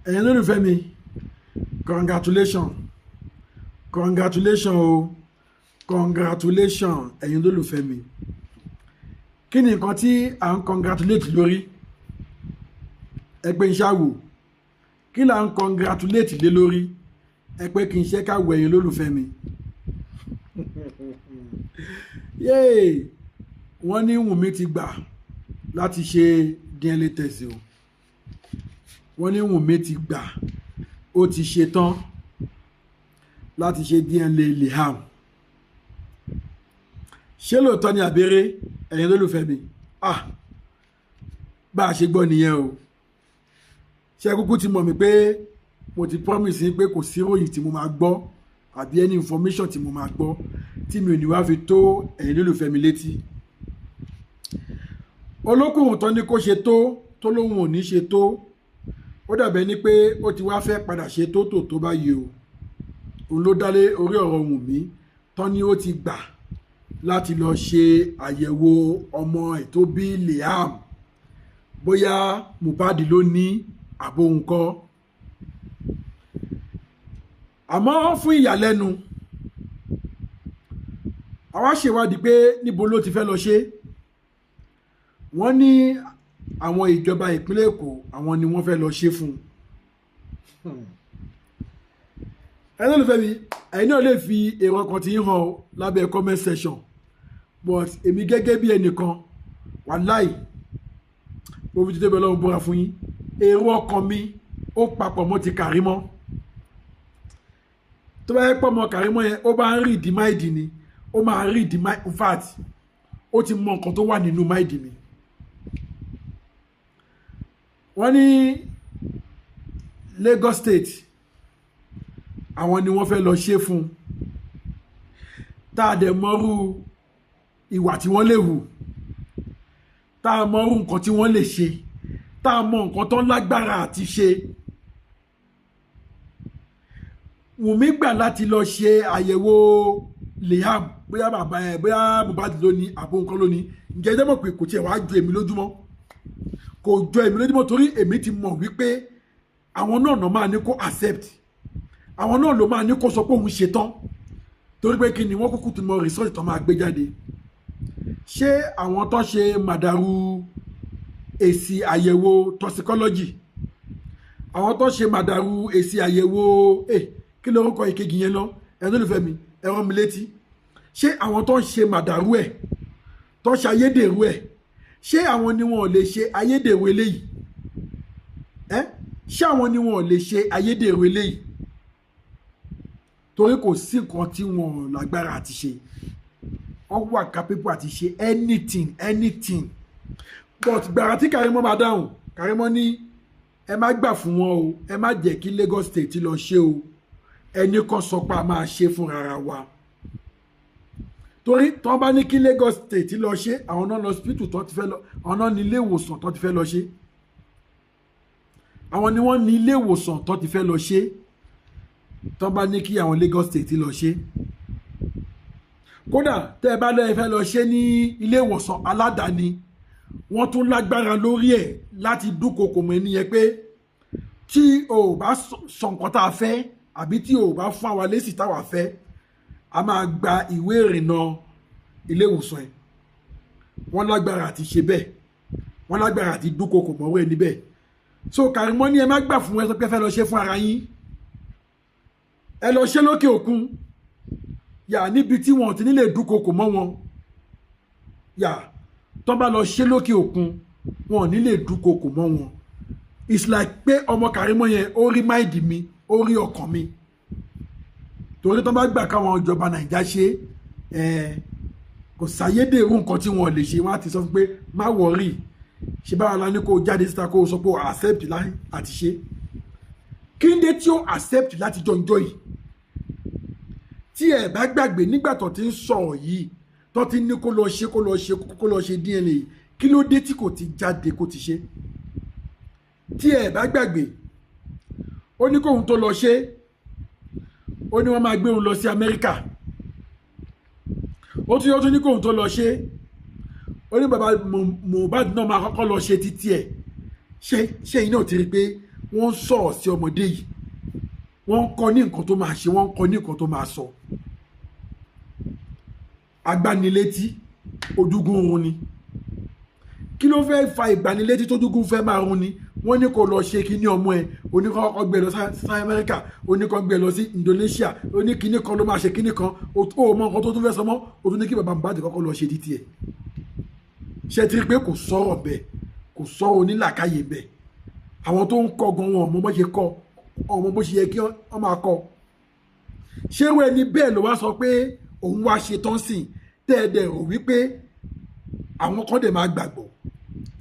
ẹ̀yin lólùfẹ́ mi congratulations o congratulations ẹ̀yin lólùfẹ́ mi. Kí ni nǹkan tí à ń congratulate lórí? Ẹ pé n ṣáwò. Kí là ń congratulate lé lórí? Ẹ pé kí n ṣe ká wọ ẹ̀yin lólùfẹ́ mi. Yay! Wọ́n ní Wunmi ti gbà láti ṣe DNA test o. Wọ́n ní Wunmi ti gbà ó ti ṣe tán láti ṣe DNA Liam. Ṣé lóòótọ́ ni àbérè ẹ̀yin lólùfẹ́ mi? Bá a ṣe gbọ́ nìyẹn o. Ṣé kúkú ti mọ̀ mí pé mo ti promise yín pé kò sí ìròyìn tí mo máa gbọ́ àbí any information tí mo máa gbọ́ tí mi ò ní wá fi tó ẹ̀yin lólùfẹ́ mi létí. Olókùnrin tán ní kó ṣe tó lóhun ò ní ṣe tó. Ó dàbẹ̀ ni pé ó ti wá fẹ́ padà ṣe tó báyìí o. Òun ló dálé orí ọ̀rọ̀ Wunmi tán ni ó ti gbà láti lọ ṣe àyẹ̀wò ọmọ ẹ̀ tó bí Liam bóyá Mohbad ló ní àbò nǹkan. Àmọ́ fún ìyàlẹ́nu àwa ṣèwádìí pé níbo ló ti fẹ́ lọ ṣe. Wọ́n ní àwọn ìjọba ìpínlẹ̀ Èkó àwọn ni wọ́n fẹ́ lọ ṣe fún un. Ẹni olùfẹ́ mi ẹ̀yin náà lè fi èrò ọkàn tí ń hàn lábẹ́ comment section but èmi gẹ́gẹ́ bí ẹnìkan wàláì mo fi títẹ́ bẹ́ẹ̀ lọ́wọ́ búra fún yín èrò ọkàn mi ó papọ̀ mọ́ ti Kàrímọ́. Tó bá yẹ pọ̀ mọ́ Kàrímọ́ yẹn ó bá ń rí ìdí máìdì ni ó máa rí ìdí máìdì in fact ó ti mọ nǹkan tó wà nínú máìdì mi. Wọ́n ní Lagos State àwọn ni wọ́n fẹ́ lọ ṣe fún un tá a dẹ̀ mọ́rú ìwà tí wọ́n lè hù tá a mọ́rú nǹkan tí wọ́n lè ṣe tá a mọ nǹkan tó lágbára àti ṣe. Wunmi gbà láti lọ ṣe àyẹ̀wò Liam bóyá bàbá ẹ̀ bóyá Mohbad ló ní àbò nǹkan ló ní. Ǹjẹ́ ẹ jẹ́ mọ̀ pé kò tiẹ̀ wá ju èmi lójúmọ́ kò jọ èmi lójúmọ́ torí èmi ti mọ̀ wípé àwọn náà máa ní kó accept àwọn náà ló máa ní kó sọ pé òun ṣe tán torí pé kí ni wọ́n kúkú ti mọ research tó máa gbé jáde. Ṣé àwọn tó ṣe màdàrú èsì àyẹ̀wò toxicology àwọn tó ṣe màdàrú èsì àyẹ̀wò kí lórúkọ ìkejì yẹn lọ ẹni olùfẹ́ mi ẹ rán mi létí. Ṣé àwọn tó ń ṣe màdàrú ẹ̀ tó ṣe ayédèrú ẹ̀ ṣé àwọn ni wọn ò lè ṣe ayédèrú eléyìí? Ṣé àwọn ni wọn ò lè ṣe ayédèrú eléyìí? Torí kò sí nǹkan tí wọn lágbára àti ṣe wọ́n wà capable àti ṣe anything but gbàrà tí Kàrímọ́ máa dáhùn Kàrímọ́ ní ẹ má gbà fún wọn o ẹ má jẹ́ kí Lagos State lọ ṣe o ẹni kan sọ pé a máa ṣe fúnra wa torí tí wọ́n bá ní kí Lagos State lọ ṣe àwọn náà lọ hospital tó ti fẹ́ lọ àwọn náà ní ilé ìwòsàn tó ti fẹ́ lọ ṣe àwọn ni wọ́n ní ilé ìwòsàn tó ti fẹ́ lọ ṣe tó bá ní kí àwọn Lagos State lọ ṣe. Kódà tẹ́ ẹ bá lọ́ọ́ fẹ́ lọ ṣe ní ilé ìwòsàn aládàáni wọ́n tún lágbára lórí ẹ̀ láti dúnkokò mọ́ ẹni yẹn pé tí o ò bá sọ nǹkan tá a fẹ́ àbí tí o ò bá fún àwa lésì táwa fẹ́ a máa gba ìwé ìrìnnà ilé ìwòsàn ẹ̀. Wọ́n lágbára àti ṣe bẹ́ẹ̀ wọ́n lágbára àti dúnkokò mọ́wọ́ ẹni bẹ́ẹ̀. So Kàrímọ́ ní ẹ má gbà fún ẹ sọ pé ẹ fẹ́ lọ ṣe fún ara yín ẹ lọ ṣe lókè òkun yà níbi tí wọn ti nílè dúnkokò mọ́ wọn yà tó bá lọ ṣe lókè òkun wọn ò nílè dúnkokò mọ́ wọn. It's like pé ọmọ Kàrímọ́ yẹn ó rí máìdì mi ó rí ọkàn mi torí tó bá gbà káwọn ìjọba Nàìjíríà ṣe kò sáyédèrú nǹkan tí wọn lè ṣe wọn á ti sọ pé má wọrí ṣe báwa la ní kó jáde síta kó sọ pé accept láti àti ṣe kí n dé tí ó accept láti jọjọ yìí tí ẹ bá gbàgbé nígbà tó ti ń sọ̀rọ̀ yìí tó ti ní kó lọ ṣe DNA kí ló dé tí kò ti jáde kó ti ṣe. Tí ẹ bá gbàgbé ó ní kóhun tó lọ ṣe ó ní wọ́n máa gbé òun lọ sí Amẹ́ríkà ó tún ní kóhun tó lọ ṣe ó ní bàbá Mohbad náà máa kọ́kọ́ lọ ṣe títí ẹ̀ ṣé iná ti rí pé wọ́n sọ̀rọ̀ sí ọmọdé yìí wọ́n kọ́ ní nǹkan tó máa ṣe wọ́n kọ́ ní nǹkan tó máa sọ agbanilétí ojúgun run ni kí ló fẹ́ fa ìgbanilétí tójúgun fẹ́ máa run ni wọ́n ní kó lọ ṣe kíní ọmọ ẹ̀ oníkọ́ gbé lọ sí Amẹ́ríkà oníkọ́ gbé lọ sí Indonesia oníkíní kan ló máa ṣe kíní kan ó mọ nǹkan tó tún fẹ́ sọ mọ́ ó tún ní kí bàbá Mohbad kọ́kọ́ lọ ṣe títí ẹ̀ ṣe ti rí pé kò sọ̀rọ̀ bẹ́ẹ̀ kò sọ̀rọ̀ onílàkàyè bẹ́ẹ̀ àwọn tó ń kọ́ gan wọn ọmọ bó ṣe kọ́ ọmọ bó ṣe yẹ kí wọ́n máa kọ́ ṣé wẹ́ẹ́ ni bẹ́ẹ̀ ló wá sọ pé òun wá ṣe tán sìn tẹ́ẹ̀dẹ̀ rò wípé àwọn kan dẹ̀ máa gbàgbọ́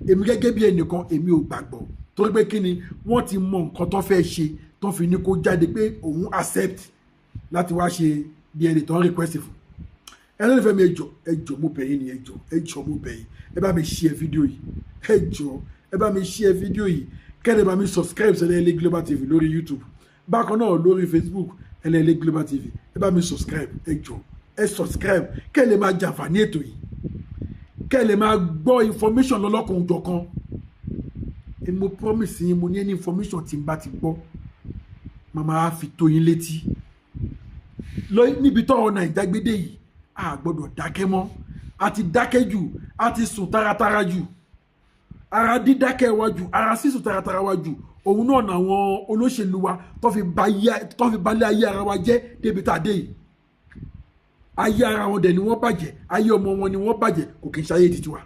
èmi gẹ́gẹ́ bí ẹnìkan èmi ò gbàgbọ́ torí pé kí ni wọ́n ti mọ nǹkan tó fẹ́ ṣe tó fi ní kó jáde pé òun accept láti wá ṣe DNA tó ń request fún ẹni lè fẹ́ mi ẹjọ́ mo bẹ̀ yín ni ẹjọ́ mo bẹ̀ yín ẹ bá mi share fídíò yìí ẹjọ́ ẹ bá mi share fídíò yìí kẹ́lẹ́ bá mi subscribe sí SELE Global TV lórí YouTube bákan náà lórí Facebook SELE Global TV ẹ bá mi subscribe ẹjọ́ ẹ subscribe kẹ́lẹ́ máa jàǹfààní ètò yìí kẹ́lẹ́ máa gbọ́ information lọ́lọ́kan òjọ̀kan mo promise yín mo ní any information tí n bá ti gbọ́ màmá á fi tó yín létí níbi tọ́rọ̀ Naija gbédè yìí a gbọ́dọ̀ dákẹ́ mọ́ a ti dákẹ́ jù a ti sùn taratara jù ara dídákẹ́ wa jù ara sísùn taratara wa jù òun náà làwọn olóṣèlú wa tó fi balẹ̀ ayé ara wa jẹ́ débi tá a dé yìí ayé ara wọn dẹ̀ ni wọ́n bàjẹ́ ayé ọmọ wọn ni wọ́n bàjẹ́ kò kì í ṣayé títí wa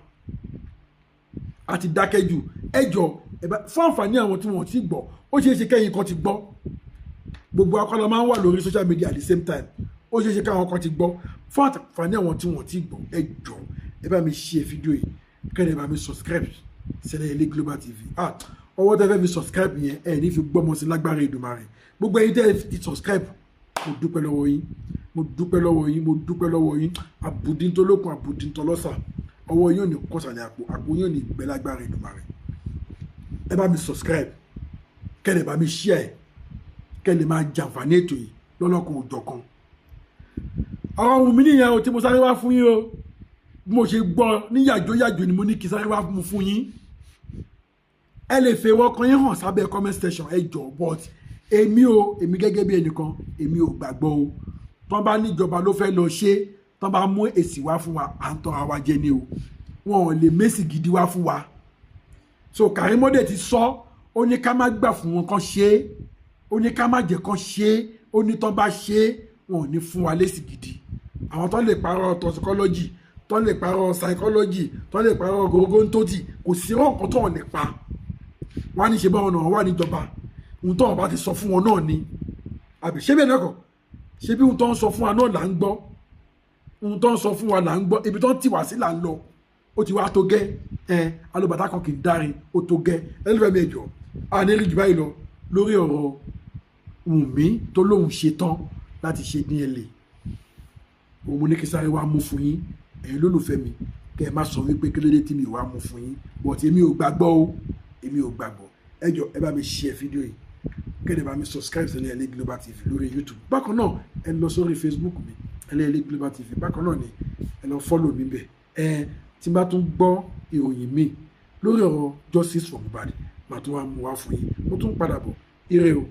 a ti dákẹ́ jù ẹjọ́ fún àǹfààní àwọn tí wọ́n ti gbọ́ ó ṣeé ṣe kẹ́yìn kan ti gbọ́ gbogbo akọ́lọ́ máa ń wà lórí social media at the same time ó ṣeé ṣe káwọn kan ti gbọ́ fún àǹfààní àwọn tí wọ́n ti gbọ́ ẹjọ́ ẹ bá mi share fídíò yìí kẹ́lẹ́ bá mi subscribe SELE Global TV ọwọ́ tẹ́ fẹ́ fi subscribe yẹn ẹ̀ ní fi gbọ́mọ sí lágbára Èdùmàrè gbogbo ẹ̀yin tẹ́ ti subscribe mo dúpẹ́ lọ́wọ́ yín mo dúpẹ́ lọ́wọ́ yín mo dúpẹ́ lọ́wọ́ yín àbùdíntolókun àbùdíntolọ́sà ọwọ́ yóò ní kọ́sàlẹ̀ àpò yóò ní ìgbẹ́ lágbára Èdùmàrè ẹ bá mi subscribe kẹ́lẹ̀ bá mi share kẹ́lẹ̀ máa jàǹfààní ètò yìí lọ́lọ́kan òjọ̀kan ọ̀rọ̀ ohun mi nìyẹn o tí mo sáré wá fún yín o bí mo ṣe gbọ́ ní yàjóyàjó ni mo ní kí sáré wá fún yín ẹ lè fẹ́ wọ́kàn yín hàn sábẹ́ comment section ẹ jọ̀ọ́ but èmi gẹ́gẹ́ bí ẹnìkan èmi ò gbàgbọ́ o tán bá níjọba ló fẹ́ lọ ṣe tán bá mú èsì wá fún wa à ń tọ́ àwa jẹ ni o wọn ò lè mẹ́sì gidi wá fún wa so Kàrímọ́dé ti sọ ó ní ká má gbà fún wọn kan ṣe é ó ní ká má jẹ́ kan ṣe é ó ní tán bá ṣe é wọn ò ní fún wa lésì gidi àwọn tán lè parọ́ toxicology tán lè parọ́ psychology tán lè parọ́ gorogontoti kò sí ọ̀kan tó lè pa wọ́n á ní ṣe bá wọn náà wà níjọba ohun tó wọn bá ti sọ fún wọn náà ni àbí ṣé bẹ́ẹ̀ lẹ́kọ̀ọ́ ṣé bí ohun tó ń sọ fún wa náà là ń gbọ́ ohun tó ń sọ fún wa là ń gbọ́ ibi tó ń tì wá sí là ń lọ ó ti wá tó gẹ́ alùbàtà kan kì í dárin ó tó gẹ́ ẹlẹ́fẹ̀ẹ́ mẹ́jọ àníríì jù báyìí lọ lórí ọ̀rọ̀ Wunmi tó lóun ṣe tán láti ṣe DNA òun mo ní kí sáré wá mú fún yín ẹ̀yin lólùfẹ́ mi kẹ́ ẹ má sọ wípé kí ló dé tí mi ò wá mú fún yín but èmi ò gbàgbọ́ o èmi ò gbàgbọ́ ẹ jọ̀ọ́ ẹ bá mi share fídíò yìí kẹ́lẹ́ bá mi subscribe sí SELE Global TV lórí YouTube bákan náà ẹ lọ sórí Facebook mi SELE Global TV bákan náà ni ẹ lọ follow mi bẹ̀ tí n bá tún gbọ́ ìròyìn mi lórí ọ̀rọ̀ justice for Mohbad màá tún wá mú wá fún yín mo tún padà bọ̀ ire o.